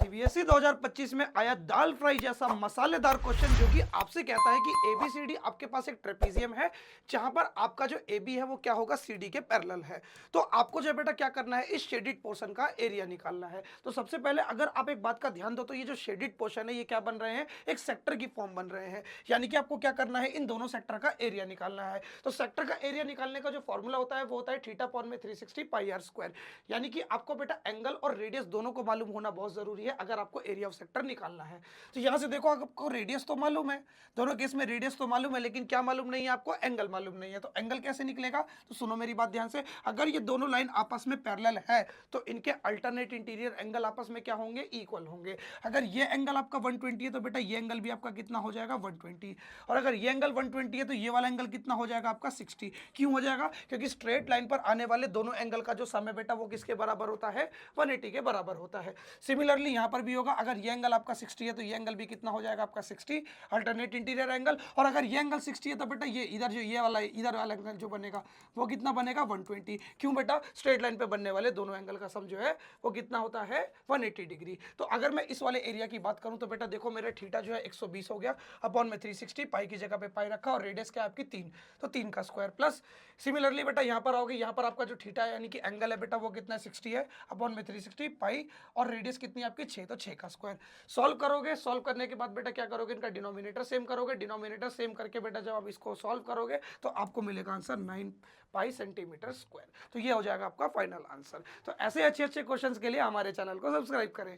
CBSE 2025 में आया दाल fry जैसा मसालेदार क्वेश्चन जो कि आपसे कहता है कि एबीसीडी आपके पास एक ट्रेपीजियम है जहां पर आपका जो एबी है वो क्या होगा सीडी के पैरेलल है। तो आपको जो है बेटा क्या करना है, इस शेडिड पोर्शन का एरिया निकालना है। तो सबसे पहले अगर आप एक बात का ध्यान दो तो ये जो शेडिड पोर्शन है ये क्या बन रहे हैं, एक सेक्टर की फॉर्म बन रहे हैं। यानी कि आपको क्या करना है, इन दोनों सेक्टर का एरिया निकालना है। तो सेक्टर का एरिया निकालने का जो फॉर्मूला होता है वो होता है थीटा अपॉन में 360 पाई आर स्क्वायर। यानी कि आपको बेटा एंगल और रेडियस दोनों को मालूम होना बहुत जरूरी है अगर आपको एरिया ऑफ सेक्टर निकालना है। तो यहां से देखो आपको रेडियस तो मालूम है, दोनों केस में रेडियस तो मालूम है, लेकिन क्या मालूम नहीं है आपको, एंगल मालूम नहीं है। तो एंगल कैसे निकलेगा, तो सुनो मेरी बात ध्यान से। अगर ये दोनों लाइन आपस में पैरेलल है तो इनके अल्टरनेट इंटीरियर एंगल आपस में क्या होंगे, इक्वल होंगे। अगर ये एंगल आपका 120 है तो बेटा ये एंगल भी आपका कितना हो जाएगा, 120। और अगर ये एंगल 120 है तो ये वाला एंगल कितना हो जाएगा आपका, 60। क्यों हो जाएगा, क्योंकि स्ट्रेट लाइन पर आने वाले दोनों एंगल का जो सम है बेटा वो किसके बराबर होता है, 180 के बराबर होता है। सिमिलरली यहां पर भी होगा, अगर ये एंगल आपका 60 है तो ये एंगल भी कितना हो जाएगा आपका 60, अल्टरनेट इंटीरियर एंगल। और अगर ये एंगल 60 है तो बेटा ये इधर जो ये वाला इधर वाला एंगल जो बनेगा वो कितना बनेगा, 120। क्यों बेटा, स्ट्रेट लाइन पे बनने वाले दोनों एंगल का सम जो है वो कितना होता है, 180 डिग्री। तो अगर मैं इस वाले एरिया की बात करूं तो बेटा देखो मेरा थीटा जो है 120 हो गया, अपॉन में 360, पाई की जगह पे पाई रखा और रेडियस क्या है आपकी 3, तो 3 का स्क्वायर प्लस। सिमिलरली बेटा यहां पर आओगे, यहां पर आपका जो थीटा है यानी कि एंगल है बेटा वो कितना 60 है, अपॉन में 360 पाई और रेडियस कितनी आपकी 6, तो 6 का स्क्वायर। सॉल्व करोगे, सॉल्व करने के बाद बेटा क्या करोगे, इनका डिनोमिनेटर सेम करोगे, डिनोमिनेटर सेम करके बेटा जब आप इसको सॉल्व करोगे तो आपको मिलेगा आंसर 9 पाई सेंटीमीटर स्क्वायर। तो ये हो जाएगा आपका फाइनल आंसर। तो ऐसे अच्छे अच्छे क्वेश्चंस के लिए हमारे चैनल को सब्सक्राइब करें।